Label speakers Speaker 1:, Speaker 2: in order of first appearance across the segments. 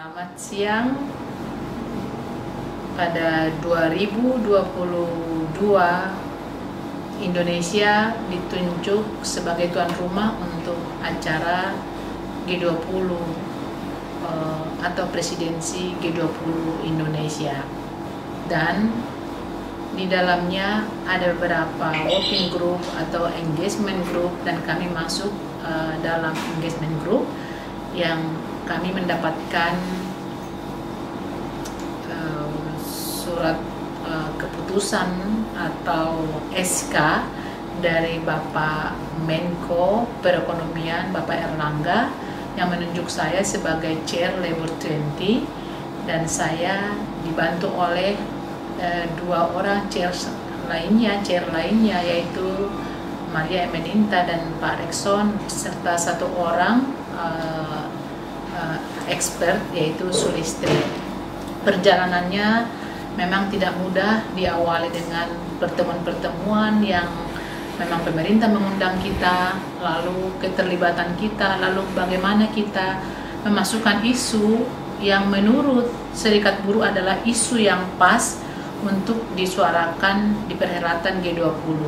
Speaker 1: Selamat siang. Pada 2022, Indonesia ditunjuk sebagai tuan rumah untuk acara G20 atau presidensi G20 Indonesia. Dan di dalamnya ada beberapa working group atau engagement group, dan kami masuk dalam engagement group yang kami mendapatkan surat keputusan atau SK dari Bapak Menko Perekonomian, Bapak Erlangga, yang menunjuk saya sebagai Chair Labor 20, dan saya dibantu oleh dua orang chair lainnya, yaitu Maria Emeninta dan Pak Rekson, serta satu orang expert, yaitu Sulistri. Perjalanannya memang tidak mudah, diawali dengan pertemuan-pertemuan yang memang pemerintah mengundang kita, lalu keterlibatan kita, lalu bagaimana kita memasukkan isu yang menurut Serikat Buruh adalah isu yang pas untuk disuarakan di perhelatan G20.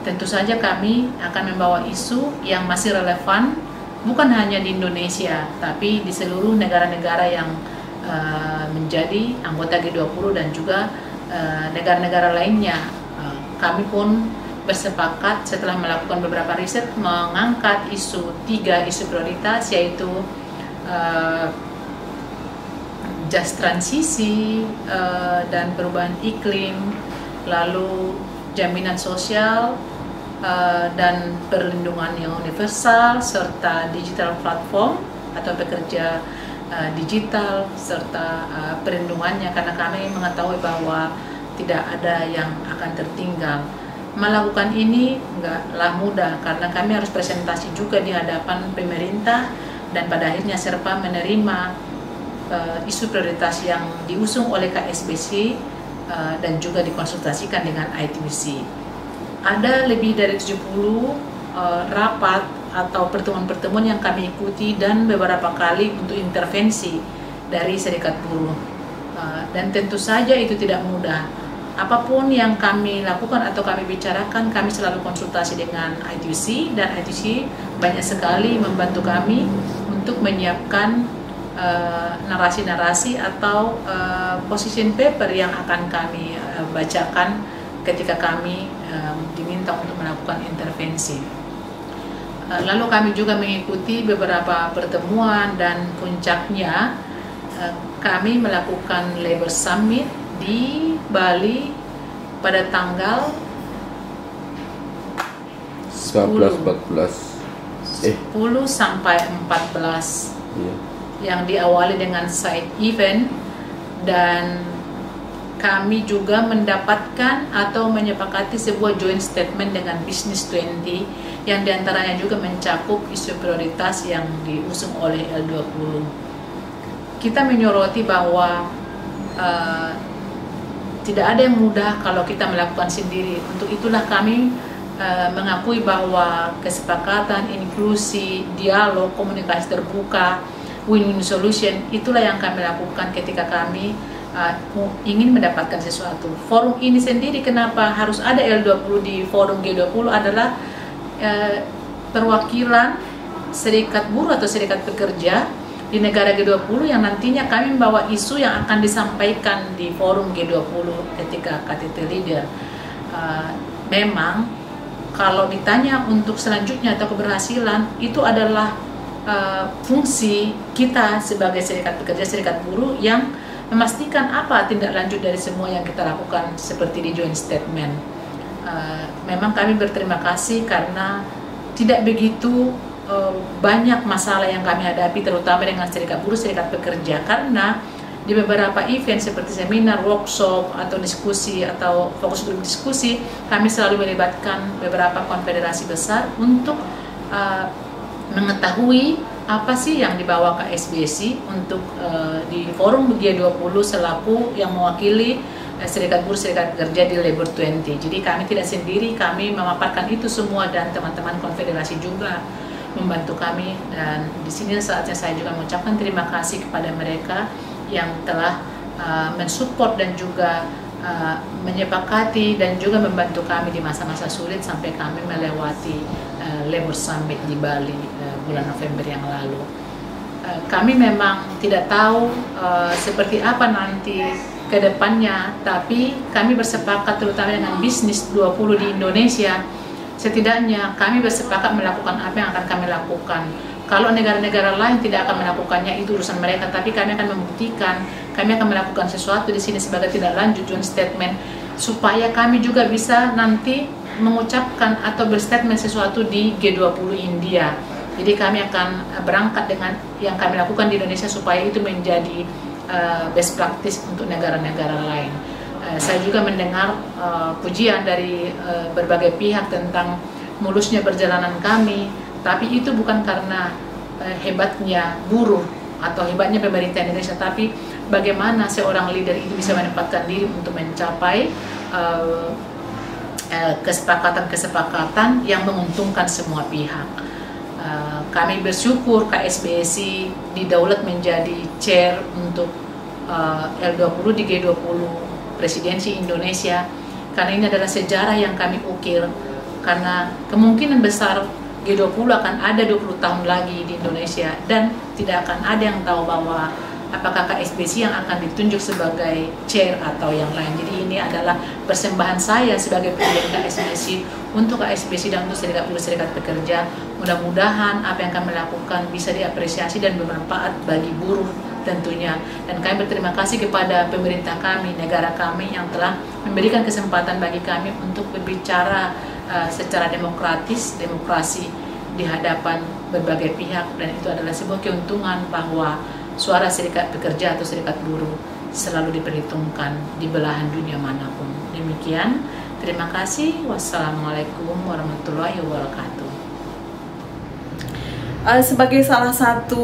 Speaker 1: Tentu saja kami akan membawa isu yang masih relevan, bukan hanya di Indonesia, tapi di seluruh negara-negara yang menjadi anggota G20 dan juga negara-negara lainnya. Kami pun bersepakat setelah melakukan beberapa riset mengangkat tiga isu prioritas, yaitu just transisi dan perubahan iklim, lalu jaminan sosial dan perlindungan yang universal, serta digital platform atau pekerja digital, serta perlindungannya, karena kami mengetahui bahwa tidak ada yang akan tertinggal. Melakukan ini enggaklah mudah, karena kami harus presentasi juga di hadapan pemerintah, dan pada akhirnya Serpa menerima isu prioritas yang diusung oleh KSBC dan juga dikonsultasikan dengan ITUC. Ada lebih dari 70 rapat atau pertemuan-pertemuan yang kami ikuti, dan beberapa kali untuk intervensi dari Serikat Buruh. Dan tentu saja itu tidak mudah. Apapun yang kami lakukan atau kami bicarakan, kami selalu konsultasi dengan ITUC, dan ITUC banyak sekali membantu kami untuk menyiapkan narasi-narasi atau position paper yang akan kami bacakan ketika kami diminta untuk melakukan intervensi. Lalu kami juga mengikuti beberapa pertemuan, dan puncaknya kami melakukan Labor Summit di Bali pada tanggal 10 sampai 14, yang diawali dengan side event, dan kami juga mendapatkan atau menyepakati sebuah joint statement dengan Business 20 yang diantaranya juga mencakup isu prioritas yang diusung oleh L20. Kita menyoroti bahwa tidak ada yang mudah kalau kita melakukan sendiri. Untuk itulah kami mengakui bahwa kesepakatan, inklusi, dialog, komunikasi terbuka, win-win solution, itulah yang kami lakukan ketika kami ingin mendapatkan sesuatu. Forum ini sendiri, kenapa harus ada L20 di forum G20, adalah perwakilan serikat buruh atau serikat pekerja di negara G20 yang nantinya kami membawa isu yang akan disampaikan di forum G20 ketika KTT Leader. Memang kalau ditanya untuk selanjutnya atau keberhasilan, itu adalah fungsi kita sebagai serikat pekerja, serikat buruh, yang memastikan apa tindak lanjut dari semua yang kita lakukan seperti di joint statement. Memang kami berterima kasih karena tidak begitu banyak masalah yang kami hadapi, terutama dengan serikat buruh, serikat pekerja, karena di beberapa event seperti seminar, workshop, atau diskusi atau fokus grup diskusi, kami selalu melibatkan beberapa konfederasi besar untuk mengetahui apa sih yang dibawa KSBC untuk di forum G20 selaku yang mewakili serikat buruh, serikat pekerja di Labor 20. Jadi kami tidak sendiri, kami memaparkan itu semua, dan teman-teman konfederasi juga membantu kami, dan di sini saatnya saya juga mengucapkan terima kasih kepada mereka yang telah mensupport dan juga menyepakati dan juga membantu kami di masa-masa sulit sampai kami melewati Labor Summit di Bali bulan November yang lalu. Kami memang tidak tahu seperti apa nanti ke depannya, tapi kami bersepakat terutama dengan bisnis 20 di Indonesia. Setidaknya kami bersepakat melakukan apa yang akan kami lakukan. Kalau negara-negara lain tidak akan melakukannya, itu urusan mereka, tapi kami akan membuktikan, kami akan melakukan sesuatu di sini sebagai tidak lanjut joint statement, supaya kami juga bisa nanti mengucapkan atau berstatement sesuatu di G20 India. Jadi kami akan berangkat dengan yang kami lakukan di Indonesia supaya itu menjadi best practice untuk negara-negara lain. Saya juga mendengar pujian dari berbagai pihak tentang mulusnya perjalanan kami, tapi itu bukan karena hebatnya buruh atau hebatnya pemerintah Indonesia, tapi bagaimana seorang leader itu bisa menempatkan diri untuk mencapai kesepakatan-kesepakatan yang menguntungkan semua pihak. Kami bersyukur KSBSI didaulat menjadi chair untuk L20 di G20 Presidensi Indonesia, karena ini adalah sejarah yang kami ukir, karena kemungkinan besar G20 akan ada 20 tahun lagi di Indonesia, dan tidak akan ada yang tahu bahwa apakah KSBSI yang akan ditunjuk sebagai chair atau yang lain. Jadi ini adalah persembahan saya sebagai presiden KSBSI untuk KSBSI dan untuk Serikat Buruh Serikat Pekerja. Mudah-mudahan apa yang kami lakukan bisa diapresiasi dan bermanfaat bagi buruh tentunya. Dan kami berterima kasih kepada pemerintah kami, negara kami yang telah memberikan kesempatan bagi kami untuk berbicara secara demokratis, demokrasi di hadapan berbagai pihak, dan itu adalah sebuah keuntungan bahwa suara serikat pekerja atau serikat buruh selalu diperhitungkan di belahan dunia manapun. Demikian, terima kasih. Wassalamualaikum warahmatullahi wabarakatuh.
Speaker 2: Sebagai salah satu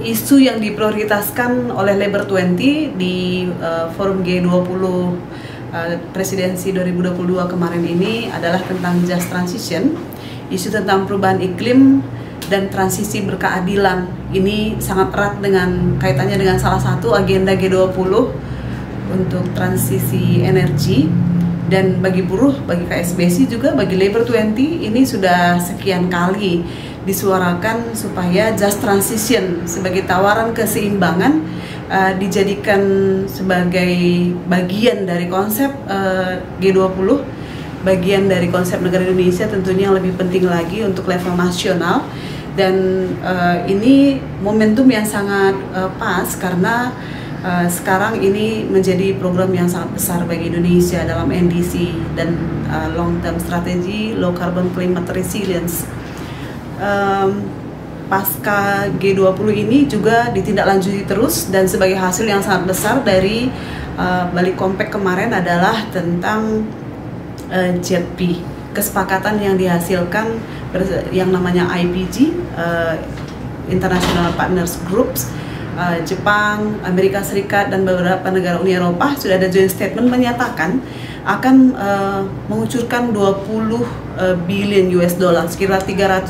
Speaker 2: isu yang diprioritaskan oleh Labor 20 di forum G20 presidensi 2022 kemarin ini adalah tentang just transition, isu tentang perubahan iklim dan transisi berkeadilan. Ini sangat erat dengan kaitannya dengan salah satu agenda G20 untuk transisi energi. Dan bagi buruh, bagi KSBSI juga, bagi Labor 20 ini sudah sekian kali disuarakan supaya just transition sebagai tawaran keseimbangan dijadikan sebagai bagian dari konsep G20, bagian dari konsep negara Indonesia tentunya yang lebih penting lagi untuk level nasional. Dan ini momentum yang sangat pas karena sekarang ini menjadi program yang sangat besar bagi Indonesia dalam NDC dan long term strategy low carbon climate resilience. Pasca G20 ini juga ditindaklanjuti terus, dan sebagai hasil yang sangat besar dari Bali Compact kemarin adalah tentang JETP, kesepakatan yang dihasilkan yang namanya IPG, International Partners Groups, Jepang, Amerika Serikat, dan beberapa negara Uni Eropa sudah ada joint statement menyatakan akan mengucurkan 20 billion US dollar, sekitar 320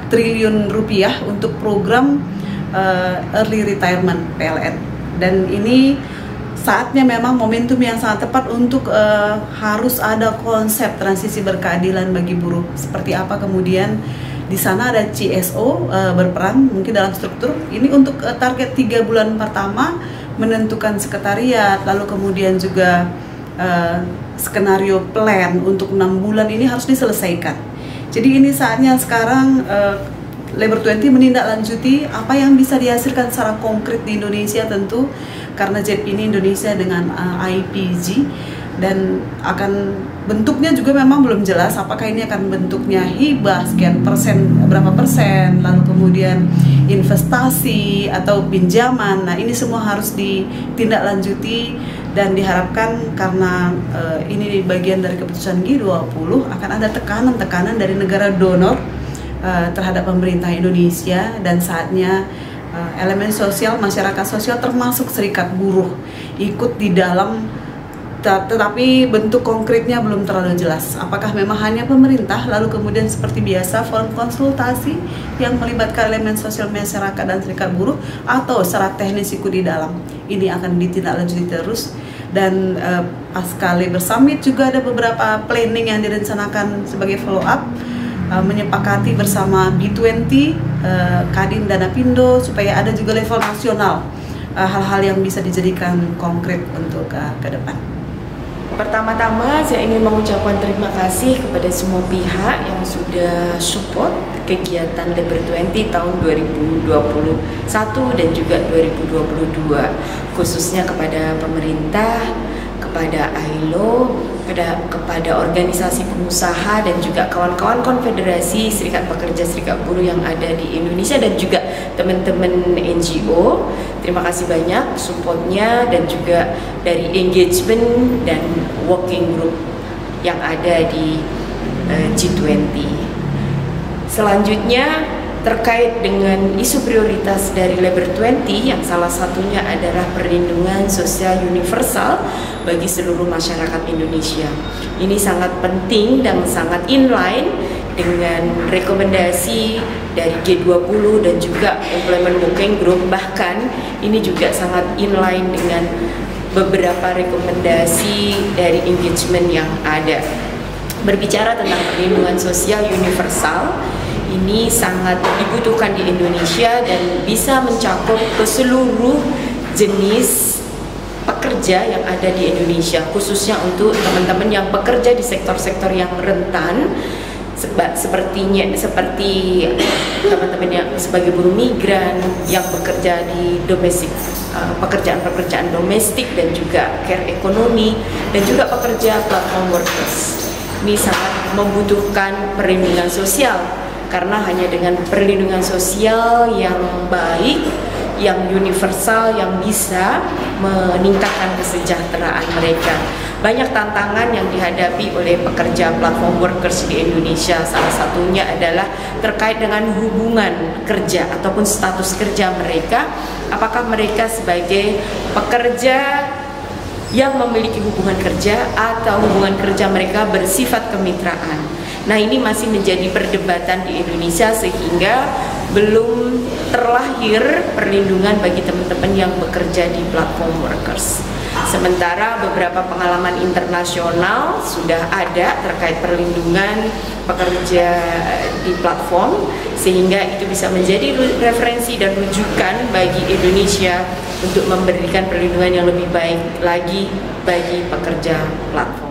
Speaker 2: triliun rupiah untuk program early retirement PLN. Dan ini saatnya memang momentum yang sangat tepat untuk harus ada konsep transisi berkeadilan bagi buruh. Seperti apa kemudian di sana ada CSO berperan mungkin dalam struktur ini untuk target 3 bulan pertama menentukan sekretariat, lalu kemudian juga skenario plan untuk 6 bulan ini harus diselesaikan. Jadi ini saatnya sekarang Labor 20 menindaklanjuti apa yang bisa dihasilkan secara konkret di Indonesia, tentu karena JETP ini Indonesia dengan IPG, dan akan bentuknya juga memang belum jelas apakah ini akan bentuknya hibah sekian persen, berapa persen, lalu kemudian investasi atau pinjaman. Nah, ini semua harus ditindaklanjuti dan diharapkan karena ini bagian dari keputusan G20 akan ada tekanan-tekanan dari negara donor terhadap pemerintah Indonesia, dan saatnya elemen sosial, masyarakat sosial termasuk serikat buruh ikut di dalam tetapi bentuk konkretnya belum terlalu jelas. Apakah memang hanya pemerintah, lalu kemudian seperti biasa forum konsultasi yang melibatkan elemen sosial masyarakat dan serikat buruh, atau secara teknis ikut di dalam. Ini akan ditindaklanjuti terus. Dan pasca Labor Summit juga ada beberapa planning yang direncanakan sebagai follow up, menyepakati bersama B20, Kadin dan Apindo, supaya ada juga level nasional hal-hal yang bisa dijadikan konkret untuk ke depan.
Speaker 3: Pertama-tama saya ingin mengucapkan terima kasih kepada semua pihak yang sudah support kegiatan Labor 20 tahun 2021 dan juga 2022, khususnya kepada pemerintah, kepada ILO, kepada organisasi pengusaha dan juga kawan-kawan konfederasi serikat pekerja serikat buruh yang ada di Indonesia dan juga teman-teman NGO. Terima kasih banyak supportnya dan juga dari engagement dan working group yang ada di G20. Selanjutnya terkait dengan isu prioritas dari Labor 20 yang salah satunya adalah perlindungan sosial universal bagi seluruh masyarakat Indonesia. Ini sangat penting dan sangat inline dengan rekomendasi dari G20 dan juga Employment Working Group. Bahkan ini juga sangat inline dengan beberapa rekomendasi dari engagement yang ada. Berbicara tentang perlindungan sosial universal, ini sangat dibutuhkan di Indonesia dan bisa mencakup ke seluruh jenis pekerja yang ada di Indonesia, khususnya untuk teman-teman yang bekerja di sektor-sektor yang rentan, seperti teman-teman yang sebagai buruh migran yang bekerja di domestik, pekerjaan-pekerjaan domestik dan juga care ekonomi, dan juga pekerja platform workers. Ini sangat membutuhkan perlindungan sosial, karena hanya dengan perlindungan sosial yang baik, yang universal, yang bisa meningkatkan kesejahteraan mereka. Banyak tantangan yang dihadapi oleh pekerja platform workers di Indonesia. Salah satunya adalah terkait dengan hubungan kerja ataupun status kerja mereka. Apakah mereka sebagai pekerja yang memiliki hubungan kerja atau hubungan kerja mereka bersifat kemitraan. Nah, ini masih menjadi perdebatan di Indonesia sehingga belum terlahir perlindungan bagi teman-teman yang bekerja di platform workers. Sementara beberapa pengalaman internasional sudah ada terkait perlindungan pekerja di platform, sehingga itu bisa menjadi referensi dan rujukan bagi Indonesia untuk memberikan perlindungan yang lebih baik lagi bagi pekerja platform.